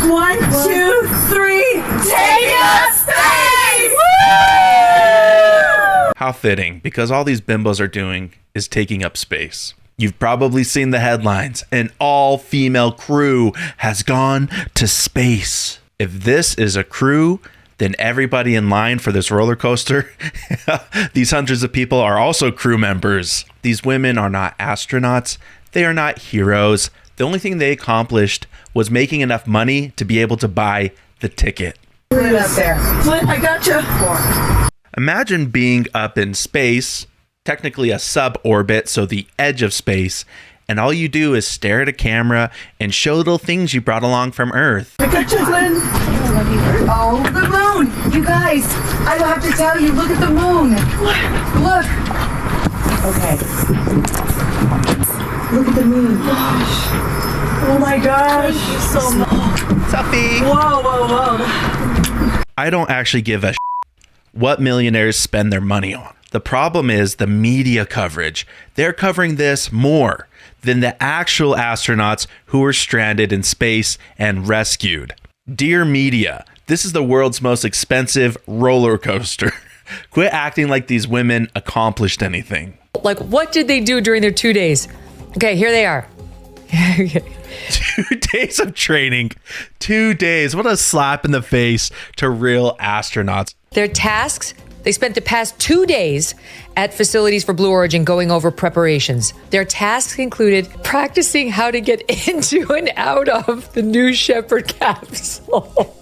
1, 2, 3, take up space! How fitting, because all these bimbos are doing is taking up space. You've probably seen the headlines. An all-female crew has gone to space. If this is a crew, then everybody in line for this roller coaster, these hundreds of people are also crew members. These women are not astronauts. They are not heroes. The only thing they accomplished was making enough money to be able to buy the ticket. Flint up there. Flint, I gotcha. Imagine being up in space, technically a suborbit, so the edge of space, and all you do is stare at a camera and show little things you brought along from Earth. I gotcha, Flint. Oh, the moon. You guys, I have to tell you, look at the moon. Look. Okay. Look at the moon. Gosh. Oh my gosh. So much. Selfie. Whoa, whoa, whoa. I don't actually give a what millionaires spend their money on. The problem is the media coverage. They're covering this more than the actual astronauts who were stranded in space and rescued. Dear media, this is the world's most expensive roller coaster. Quit acting like these women accomplished anything. Like, what did they do during their 2 days? Okay, here they are. 2 days of training. 2 days. What a slap in the face to real astronauts. Their tasks, they spent the past 2 days at facilities for Blue Origin going over preparations. Their tasks included practicing how to get into and out of the New Shepard capsule.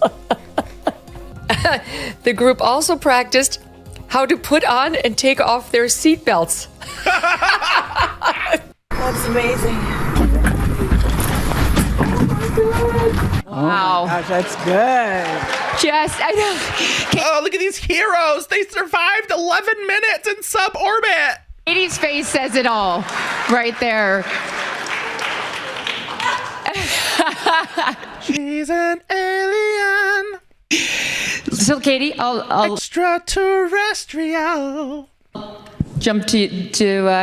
The group also practiced how to put on and take off their seatbelts. That's amazing. Wow. Oh gosh, that's good. I know. Oh, look at these heroes. They survived 11 minutes in suborbit. Katie's face says it all right there. She's an alien. So, Katie, I'll Extraterrestrial. jump to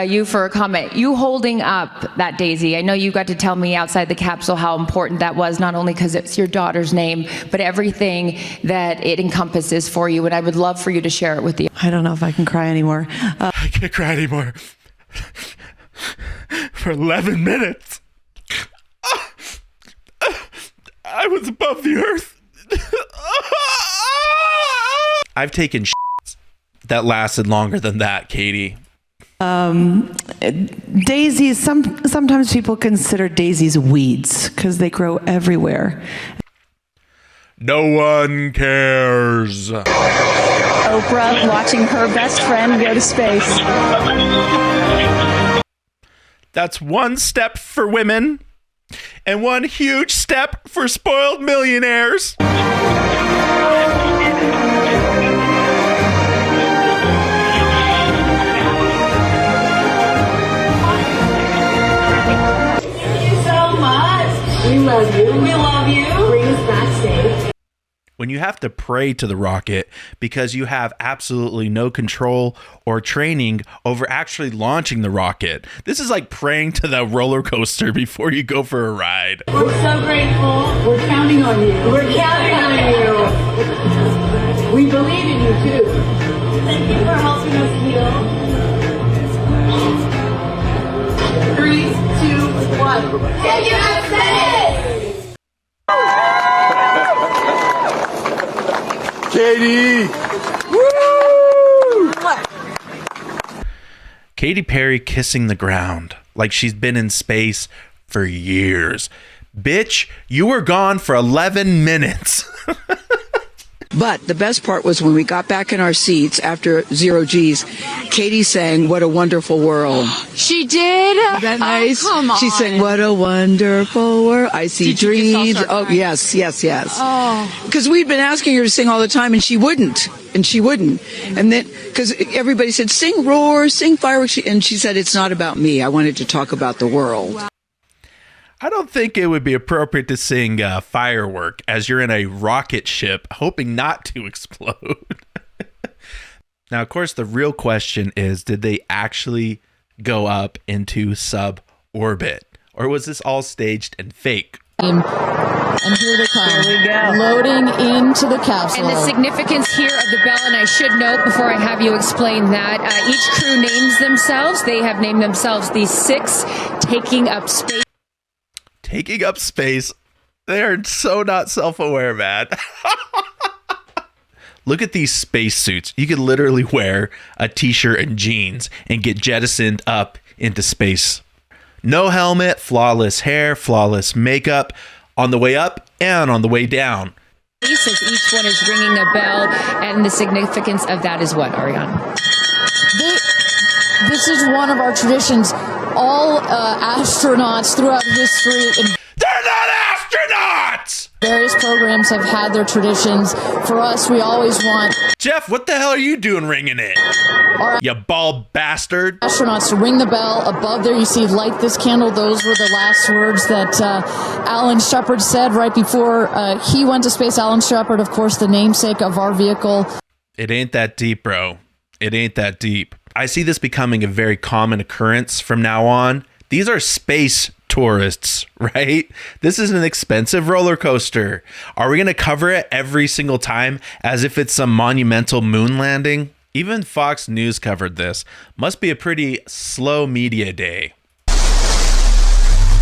you for a comment. You holding up that daisy. I know you got to tell me outside the capsule how important that was, not only because it's your daughter's name, but everything that it encompasses for you. And I would love for you to share it with the. I don't know if I can cry anymore. I can't cry anymore. For 11 minutes. I was above the earth. I've taken shits that lasted longer than that, Katie. Daisies, sometimes people consider daisies weeds because they grow everywhere. No one cares. Oprah watching her best friend go to space. That's one step for women and one huge step for spoiled millionaires. We love you. We love you. Bring us backstage. When you have to pray to the rocket because you have absolutely no control or training over actually launching the rocket. This is like praying to the roller coaster before you go for a ride. We're so grateful. We're counting on you. We're counting on you. We believe in you too. Thank you for helping us heal. 3, 2, 1. Take it up, Katy! Woo! Katy Perry kissing the ground like she's been in space for years. Bitch, you were gone for 11 minutes. But the best part was when we got back in our seats after 0 G's, Katie sang, "What a Wonderful World." She did? Isn't that nice? Oh, come on. She sang, "What a wonderful world. I see Did you just all dreams." start Oh, crying? yes. Oh. Because we'd been asking her to sing all the time, and she wouldn't. And then, because everybody said, "Sing Roar, sing Fireworks." And she said, "It's not about me. I wanted to talk about the world." Wow. I don't think it would be appropriate to sing Firework as you're in a rocket ship hoping not to explode. Now, of course, the real question is, did they actually go up into sub-orbit? Or was this all staged and fake? And here they come. Here we go. Loading into the capsule. And the significance here of the bell, and I should note before I have you explain that, each crew names themselves. They have named themselves the 6 taking up space. Taking up space. They're so not self-aware, man. Look at these space suits. You could literally wear a t-shirt and jeans and get jettisoned up into space. No helmet, flawless hair, flawless makeup on the way up and on the way down. As each one is ringing a bell, and the significance of that is what, Ariane? This is one of our traditions. All astronauts throughout history... They're not astronauts! Various programs have had their traditions. For us, we always want... Jeff, what the hell are you doing ringing it? You bald bastard. Astronauts to ring the bell. Above there, you see, light this candle. Those were the last words that Alan Shepard said right before he went to space. Alan Shepard, of course, the namesake of our vehicle. It ain't that deep, bro. It ain't that deep. I see this becoming a very common occurrence from now on. These are space tourists, right? This is an expensive roller coaster. Are we going to cover it every single time as if it's some monumental moon landing? Even Fox News covered this. Must be a pretty slow media day.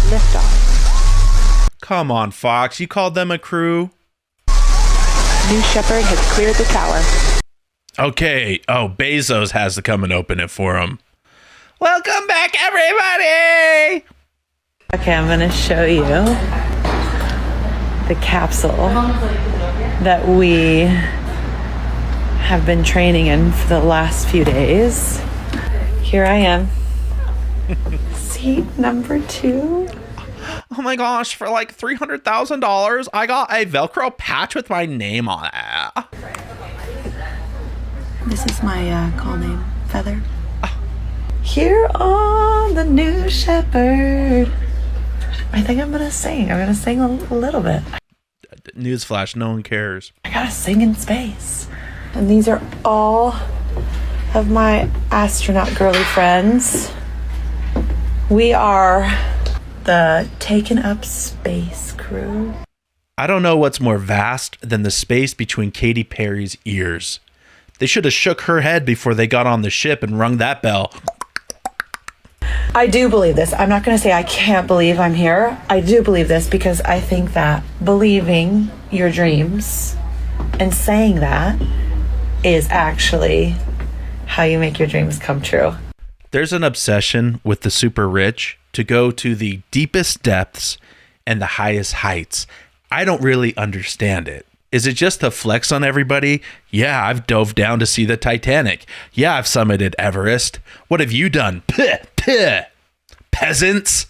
Liftoff. Come on, Fox. You called them a crew? New Shepard has cleared the tower. Okay. Oh, Bezos has to come and open it for him. Welcome back, everybody! Okay, I'm going to show you the capsule that we have been training in for the last few days. Here I am. Seat number 2. Oh my gosh, for like $300,000, I got a Velcro patch with my name on it. This is my call name, Feather. Here on the New Shepard. I think I'm going to sing. I'm going to sing a little bit. Newsflash, no one cares. I got to sing in space. And these are all of my astronaut girly friends. We are the Taken Up Space crew. I don't know what's more vast than the space between Katy Perry's ears. They should have shook her head before they got on the ship and rung that bell. I do believe this. I'm not going to say I can't believe I'm here. I do believe this because I think that believing your dreams and saying that is actually how you make your dreams come true. There's an obsession with the super rich to go to the deepest depths and the highest heights. I don't really understand it. Is it just a flex on everybody? Yeah, I've dove down to see the Titanic. Yeah, I've summited Everest. What have you done? Puh, puh. Peasants?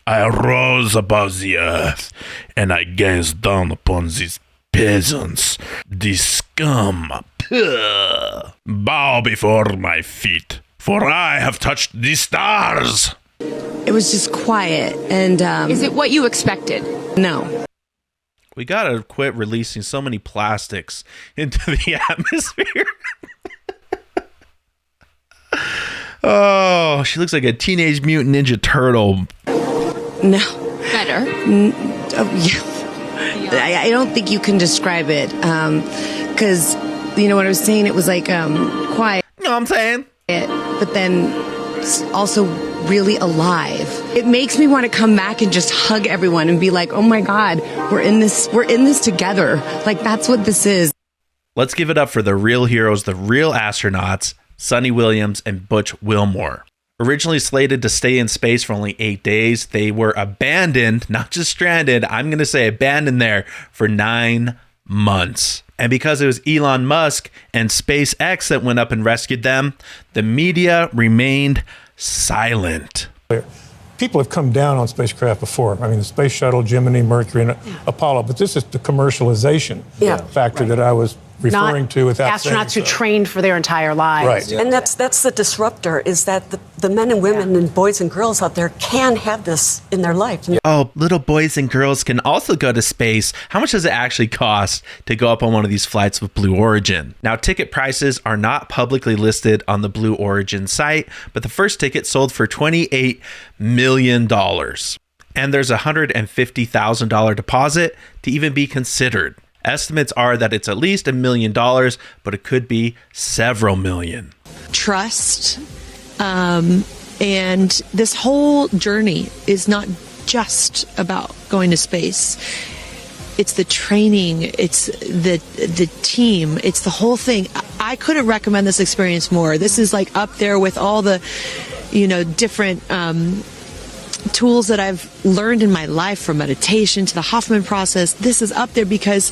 I arose above the earth, and I gazed down upon these peasants, these scum. Puh. Bow before my feet, for I have touched the stars. It was just quiet, and Is it what you expected? No. We gotta quit releasing so many plastics into the atmosphere. Oh, she looks like a Teenage Mutant Ninja Turtle. No. Better. I don't think you can describe it, because, you know what I was saying? It was like quiet. You know what I'm saying? But then also really alive. It makes me want to come back and just hug everyone and be like, oh my God, we're in this together. Like, that's what this is. Let's give it up for the real heroes, the real astronauts, Sunny Williams and Butch Wilmore. Originally slated to stay in space for only 8 days, they were abandoned, not just stranded, I'm going to say abandoned there for 9 months. And because it was Elon Musk and SpaceX that went up and rescued them, the media remained silent. People have come down on spacecraft before. I mean, the Space Shuttle, Gemini, Mercury, and Apollo. But this is the commercialization factor that I was referring to without astronauts who trained for their entire lives. Right. And that's the disruptor, is that the men and women and boys and girls out there can have this in their life. Oh, little boys and girls can also go to space. How much does it actually cost to go up on one of these flights with Blue Origin? Now, ticket prices are not publicly listed on the Blue Origin site, but the first ticket sold for $28 million. And there's a $150,000 deposit to even be considered. Estimates are that it's at least $1 million, but it could be several million. Trust. And this whole journey is not just about going to space. It's the training, it's the team, it's the whole thing. I couldn't recommend this experience more. This is like up there with all the, different tools that I've learned in my life, from meditation to the Hoffman process. This is up there because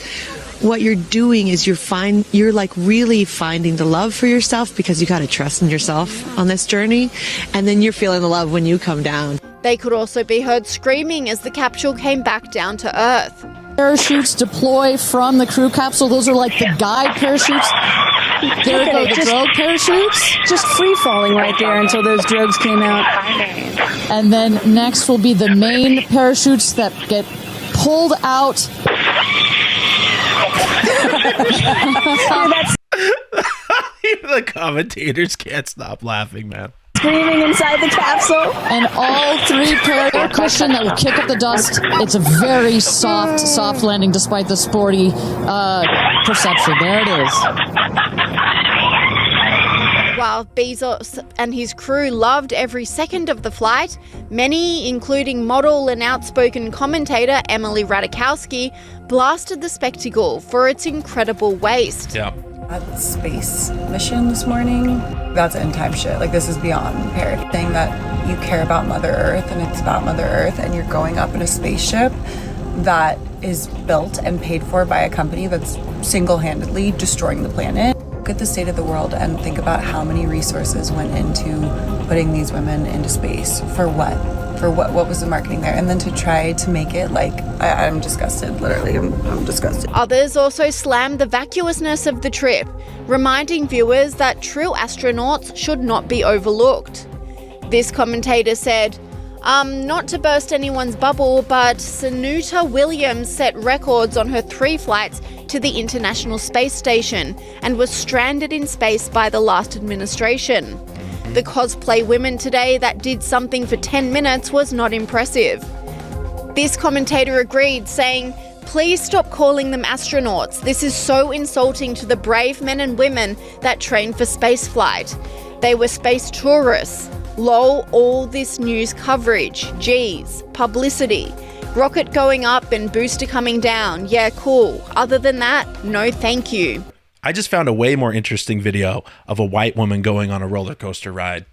what you're doing is you're like really finding the love for yourself, because you got to trust in yourself on this journey, and then you're feeling the love when you come down. They could also be heard screaming as the capsule came back down to Earth. Parachutes deploy from the crew capsule. Those are like the guide parachutes. There go the drogue parachutes. Just free falling right there until those drogues came out. And then next will be the main parachutes that get pulled out. Even the commentators can't stop laughing, man. Screaming inside the capsule. And all three air cushion that will kick up the dust. It's a very soft landing despite the sporty perception. There it is. While Bezos and his crew loved every second of the flight, many, including model and outspoken commentator Emily Ratajkowski, blasted the spectacle for its incredible waste. Yeah. That space mission this morning, that's end time shit. Like, this is beyond Perry. Saying that you care about Mother Earth and it's about Mother Earth, and you're going up in a spaceship that is built and paid for by a company that's single-handedly destroying the planet. Look at the state of the world and think about how many resources went into putting these women into space. For what? For what was the marketing there? And then to try to make it like, I'm disgusted, literally, I'm disgusted. Others also slammed the vacuousness of the trip, reminding viewers that true astronauts should not be overlooked. This commentator said, not to burst anyone's bubble, but Sunita Williams set records on her 3 flights to the International Space Station and was stranded in space by the last administration. The cosplay women today that did something for 10 minutes was not impressive. This commentator agreed, saying, "Please stop calling them astronauts. This is so insulting to the brave men and women that train for spaceflight. They were space tourists. Lol, all this news coverage. Geez, publicity. Rocket going up and booster coming down. Yeah, cool. Other than that, no thank you." I just found a way more interesting video of a white woman going on a roller coaster ride.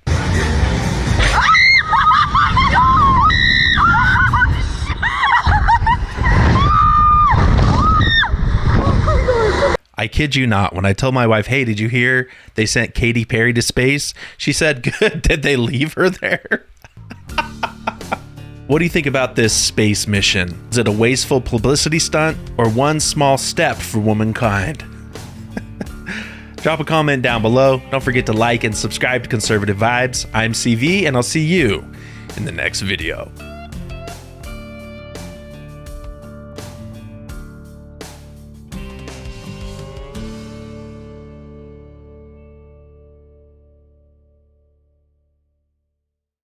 I kid you not, when I told my wife, hey, did you hear they sent Katy Perry to space? She said, good, did they leave her there? What do you think about this space mission? Is it a wasteful publicity stunt or one small step for womankind? Drop a comment down below. Don't forget to like and subscribe to Conservative Vibes. I'm CV, and I'll see you in the next video.